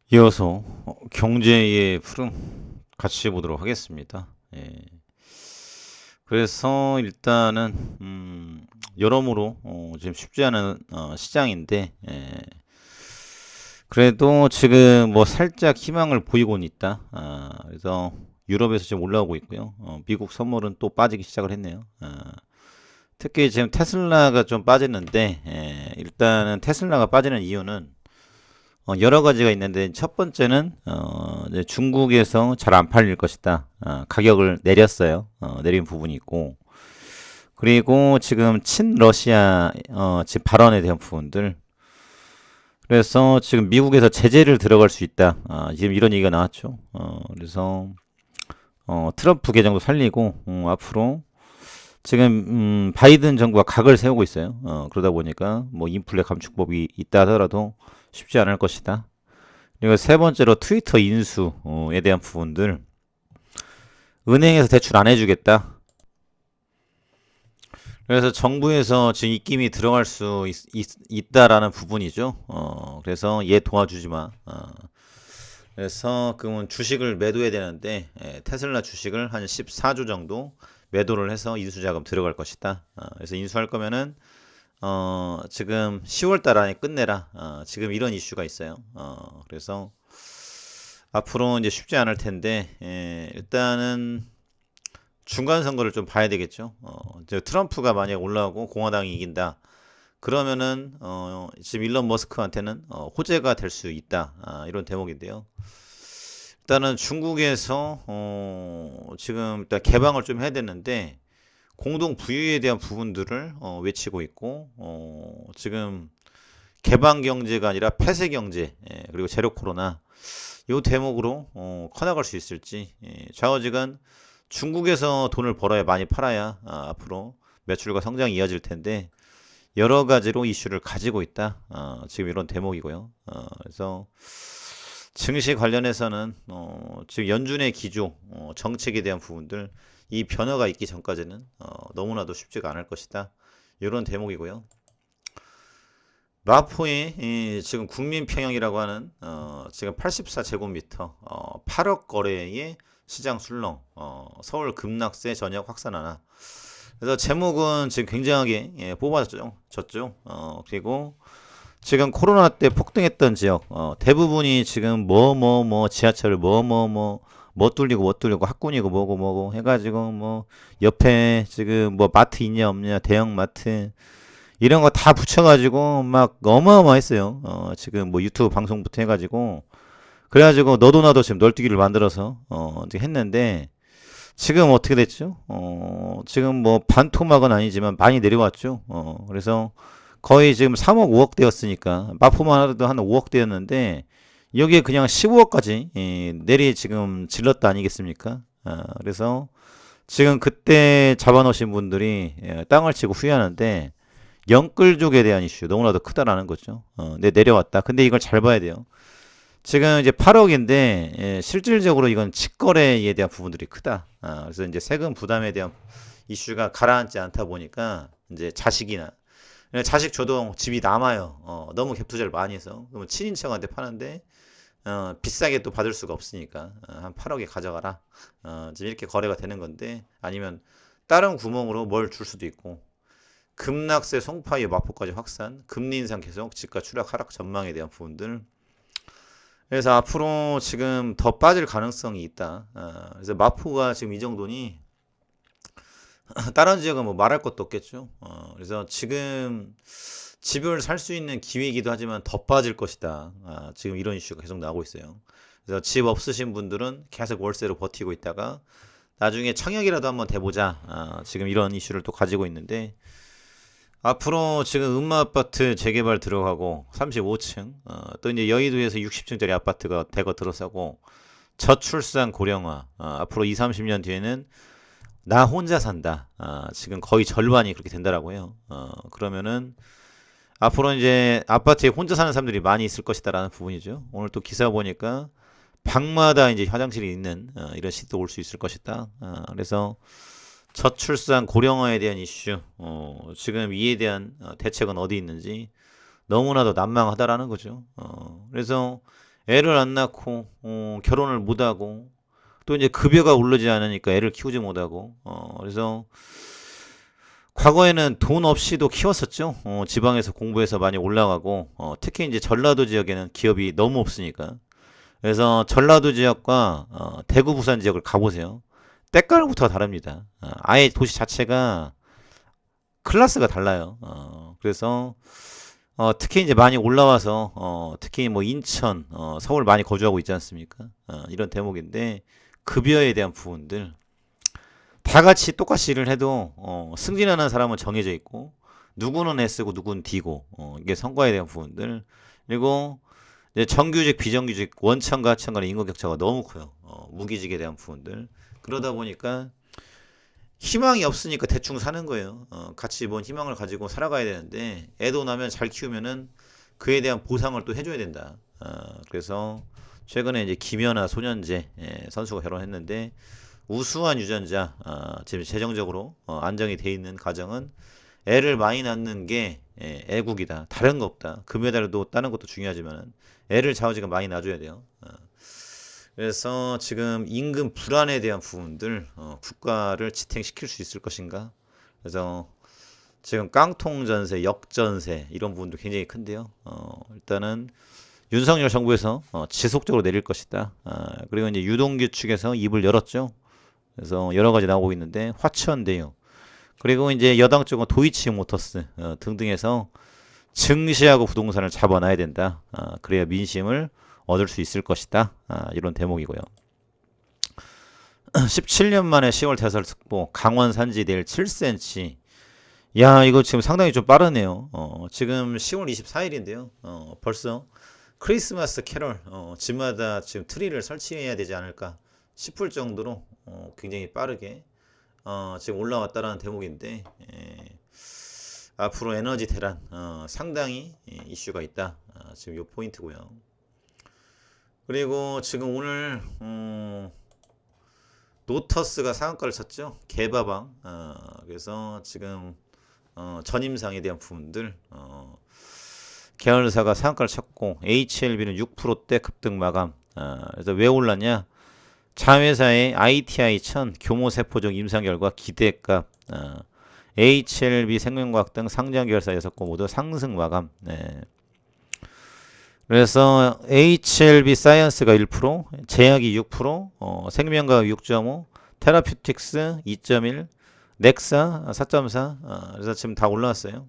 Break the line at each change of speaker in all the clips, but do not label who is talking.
이어서 경제의 흐름 같이 보도록 하겠습니다. 예. 그래서 일단은 여러모로 지금 쉽지 않은 시장인데, 그래도 지금 뭐 살짝 희망을 보이고는 있다. 그래서 유럽에서 지금 올라오고 있고요. 미국 선물은 또 빠지기 시작을 했네요. 특히 지금 테슬라가 좀 빠졌는데, 일단은 테슬라가 빠지는 이유는 여러 가지가 있는데 첫 번째는 이제 중국에서 잘 안 팔릴 것이다. 가격을 내렸어요. 내린 부분이 있고, 그리고 지금 친러시아 지금 발언에 대한 부분들. 그래서 지금 미국에서 제재를 들어갈 수 있다. 지금 이런 얘기가 나왔죠. 그래서 트럼프 계정도 살리고 앞으로 지금 바이든 정부가 각을 세우고 있어요. 그러다 보니까 뭐 인플레 감축법이 있다 하더라도 쉽지 않을 것이다. 그리고 세 번째로 트위터 인수에 대한 부분들. 은행에서 대출 안 해주겠다. 그래서 정부에서 지금 입김이 들어갈 수 있다라는 부분이죠. 그래서 얘 도와주지 마. 그래서 그러면 주식을 매도해야 되는데, 테슬라 주식을 한 14조 정도 매도를 해서 인수자금 들어갈 것이다. 그래서 인수할 거면은 지금 10월 달 안에 끝내라. 지금 이런 이슈가 있어요. 그래서 앞으로 이제 쉽지 않을 텐데, 일단은 중간 선거를 좀 봐야 되겠죠. 이제 트럼프가 만약 올라오고 공화당이 이긴다. 그러면은 지금 일론 머스크한테는 호재가 될 수 있다. 이런 대목인데요. 일단은 중국에서 지금 일단 개방을 좀 해야 되는데 공동 부유에 대한 부분들을 외치고 있고, 지금 개방 경제가 아니라 폐쇄 경제, 그리고 제로 코로나 이 대목으로 커나갈 수 있을지, 좌우지간 중국에서 돈을 벌어야 많이 팔아야 앞으로 매출과 성장이 이어질 텐데 여러 가지로 이슈를 가지고 있다. 지금 이런 대목이고요. 그래서 증시 관련해서는 지금 연준의 기조, 정책에 대한 부분들 이 변화가 있기 전까지는 너무나도 쉽지가 않을 것이다. 이런 대목이고요. 마포의 지금 국민평형이라고 하는 지금 84제곱미터 8억 거래의 시장 술렁, 서울 급락세 전역 확산 하나. 그래서 제목은 지금 굉장하게 뽑아졌죠. 그리고 지금 코로나 때 폭등했던 지역 대부분이 지금 지하철을 뭐 뚫리고 학군이고 뭐고 해가지고 뭐 옆에 지금 뭐 마트 있냐 없냐 대형 마트 이런 거 다 붙여가지고 막 어마어마했어요. 지금 뭐 유튜브 방송부터 해가지고 그래가지고 너도 나도 지금 널뛰기를 만들어서 이제 했는데 지금 어떻게 됐죠? 지금 뭐 반토막은 아니지만 많이 내려왔죠. 그래서 거의 지금 3억 5억 대였으니까 마포만 하도 한 5억 대였는데 여기에 그냥 15억까지 내리 지금 질렀다 아니겠습니까? 그래서 지금 그때 잡아놓으신 분들이 땅을 치고 후회하는데 영끌족에 대한 이슈 너무나도 크다라는 거죠. 네, 내려왔다. 근데 이걸 잘 봐야 돼요. 지금 이제 8억인데 실질적으로 이건 직거래에 대한 부분들이 크다. 그래서 이제 세금 부담에 대한 이슈가 가라앉지 않다 보니까 이제 자식이나 자식 줘도 집이 남아요. 너무 갭 투자를 많이 해서 그러면 친인척한테 파는데 비싸게 또 받을 수가 없으니까 한 8억에 가져가라. 지금 이렇게 거래가 되는 건데 아니면 다른 구멍으로 뭘 줄 수도 있고 급락세 송파의 마포까지 확산, 금리 인상 계속, 집가 추락 하락 전망에 대한 부분들. 그래서 앞으로 지금 더 빠질 가능성이 있다. 그래서 마포가 지금 이 정도니 다른 지역은 뭐 말할 것도 없겠죠. 그래서 지금 집을 살 수 있는 기회이기도 하지만 더 빠질 것이다. 지금 이런 이슈가 계속 나오고 있어요. 그래서 집 없으신 분들은 계속 월세로 버티고 있다가 나중에 청약이라도 한번 대보자. 지금 이런 이슈를 또 가지고 있는데 앞으로 지금 음마아파트 재개발 들어가고 35층 또 이제 여의도에서 60층짜리 아파트가 대거 들어서고 저출산 고령화 앞으로 2, 30년 뒤에는 나 혼자 산다. 지금 거의 절반이 그렇게 된다라고 해요. 그러면은 앞으로 이제 아파트에 혼자 사는 사람들이 많이 있을 것이다라는 부분이죠. 오늘 또 기사 보니까 방마다 이제 화장실이 있는 이런 시대도 올 수 있을 것이다. 그래서 저출산 고령화에 대한 이슈, 지금 이에 대한 대책은 어디 있는지 너무나도 난망하다라는 거죠. 그래서 애를 안 낳고 결혼을 못하고 또 이제 급여가 오르지 않으니까 애를 키우지 못하고 그래서 과거에는 돈 없이도 키웠었죠. 지방에서 공부해서 많이 올라가고 특히 이제 전라도 지역에는 기업이 너무 없으니까 그래서 전라도 지역과 대구 부산 지역을 가보세요. 때깔부터 다릅니다. 아예 도시 자체가 클래스가 달라요. 그래서 특히 이제 많이 올라와서 특히 뭐 인천, 서울 많이 거주하고 있지 않습니까? 이런 대목인데 급여에 대한 부분들 다 같이 똑같이 일을 해도 승진하는 사람은 정해져 있고 누구는 애쓰고 누구는 D고 이게 성과에 대한 부분들 그리고 이제 정규직, 비정규직, 원청과 하청 간의 인구 격차가 너무 커요. 무기직에 대한 부분들 그러다 보니까 희망이 없으니까 대충 사는 거예요. 같이 뭔 희망을 가지고 살아가야 되는데 애도 나면 잘 키우면은 그에 대한 보상을 또 해줘야 된다. 그래서 최근에 이제 김연아 소년재 선수가 결혼했는데 우수한 유전자, 지금 재정적으로 안정이 돼 있는 가정은 애를 많이 낳는 게 애국이다. 다른 거 없다. 금메달도 따는 것도 중요하지만 애를 좌우지간 많이 낳아줘야 돼요. 그래서 지금 임금 불안에 대한 부분들 국가를 지탱시킬 수 있을 것인가? 그래서 지금 깡통 전세, 역전세 이런 부분도 굉장히 큰데요. 일단은 윤석열 정부에서 지속적으로 내릴 것이다. 그리고 이제 유동규 측에서 입을 열었죠. 그래서 여러 가지 나오고 있는데 화천대유 그리고 이제 여당 쪽은 도이치모터스 등등해서 증시하고 부동산을 잡아놔야 된다. 그래야 민심을 얻을 수 있을 것이다. 이런 대목이고요. 17년 만에 10월 대설 특보 강원 산지 내일 7cm. 야 이거 지금 상당히 좀 빠르네요. 지금 10월 24일인데요. 벌써 크리스마스 캐럴 집마다 지금 트리를 설치해야 되지 않을까 싶을 정도로 굉장히 빠르게 지금 올라왔다라는 대목인데 앞으로 에너지 대란 상당히 이슈가 있다. 지금 요 포인트고요. 그리고 지금 오늘 노터스가 상한가를 쳤죠. 개바방. 그래서 지금 전임상에 대한 부분들 계열사가 상한가를 쳤고 HLB는 6%대 급등 마감. 그래서 왜 올랐냐? 자회사의 ITI 1000 교모세포종 임상 결과 기대값 HLB 생명과학 등 상장 계열사 6곳 모두 상승 마감. 네. 그래서 HLB 사이언스가 1%, 제약이 6%, 생명과학 6.5, 테라퓨틱스 2.1, 넥사 4.4. 그래서 지금 다 올라왔어요.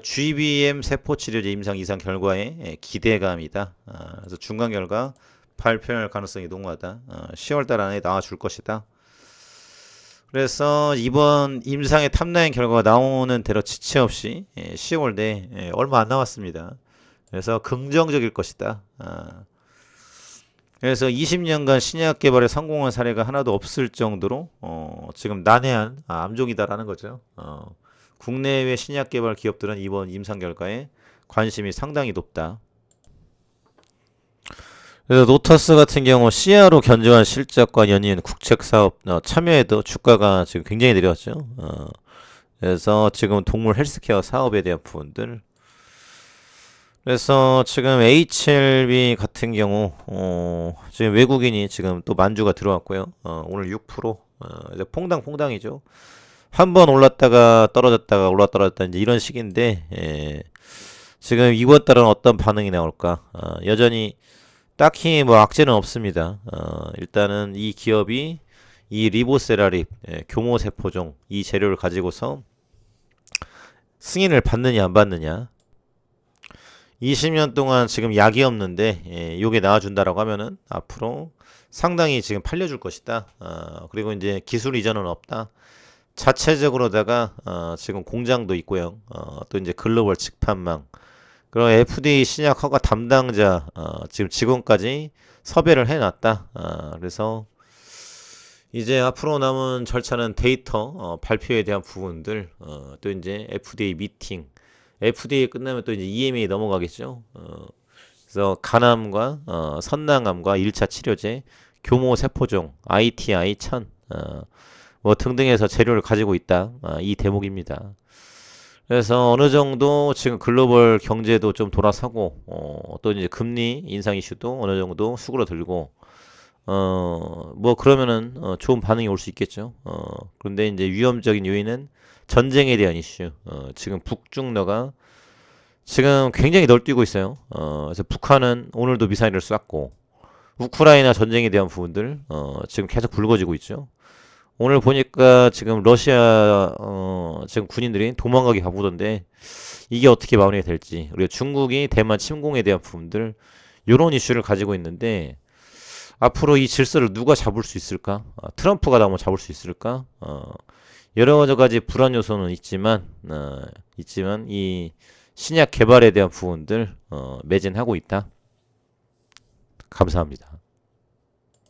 GBM 세포치료제 임상 이상 결과에 기대감이다. 그래서 중간 결과 발표할 가능성이 농후하다. 10월달 안에 나와줄 것이다. 그래서 이번 임상의 탑라인 결과가 나오는 대로 지체 없이 10월 내에 얼마 안 남았습니다. 그래서 긍정적일 것이다. 그래서 20년간 신약 개발에 성공한 사례가 하나도 없을 정도로 지금 난해한 암종이다라는 거죠. 국내외 신약 개발 기업들은 이번 임상 결과에 관심이 상당히 높다. 그래서 노터스 같은 경우 CRO 견조한 실적과 연이은 국책사업 참여에도 주가가 지금 굉장히 내려왔죠. 그래서 지금 동물 헬스케어 사업에 대한 부분들. 그래서 지금 HLB 같은 경우 지금 외국인이 지금 또 만주가 들어왔고요. 오늘 6% 이제 퐁당퐁당이죠. 한번 올랐다가 떨어졌다가 올랐다 이제 이런 식인데 지금 이번 달은 어떤 반응이 나올까? 여전히 딱히 뭐 악재는 없습니다. 일단은 이 기업이 이 리보세라립 교모세포종 이 재료를 가지고서 승인을 받느냐 안 받느냐 20년 동안 지금 약이 없는데 요게 나와준다라고 하면은 앞으로 상당히 지금 팔려줄 것이다. 그리고 이제 기술 이전은 없다. 자체적으로다가 지금 공장도 있고요. 또 이제 글로벌 직판망 그리고 FDA 신약 허가 담당자 지금 직원까지 섭외를 해놨다. 그래서 이제 앞으로 남은 절차는 데이터 발표에 대한 부분들 또 이제 FDA 미팅 FDA 끝나면 또 이제 EMA 넘어가겠죠. 그래서 간암과 선낭암과 1차 치료제 교모 세포종 ITI 1000 뭐 등등해서 재료를 가지고 있다. 이 대목입니다. 그래서 어느 정도 지금 글로벌 경제도 좀 돌아서고, 또 이제 금리 인상 이슈도 어느 정도 수그러들고, 뭐 그러면은 좋은 반응이 올 수 있겠죠. 그런데 이제 위험적인 요인은 전쟁에 대한 이슈. 지금 북중러가 지금 굉장히 널뛰고 있어요. 그래서 북한은 오늘도 미사일을 쐈고, 우크라이나 전쟁에 대한 부분들 지금 계속 불거지고 있죠. 오늘 보니까 지금 러시아 지금 군인들이 도망가기 바쁘던데 이게 어떻게 마무리가 될지, 그리고 중국이 대만 침공에 대한 부분들, 이런 이슈를 가지고 있는데 앞으로 이 질서를 누가 잡을 수 있을까? 트럼프가 다 한번 잡을 수 있을까? 여러 가지 불안 요소는 있지만 이 신약 개발에 대한 부분들 매진하고 있다. 감사합니다.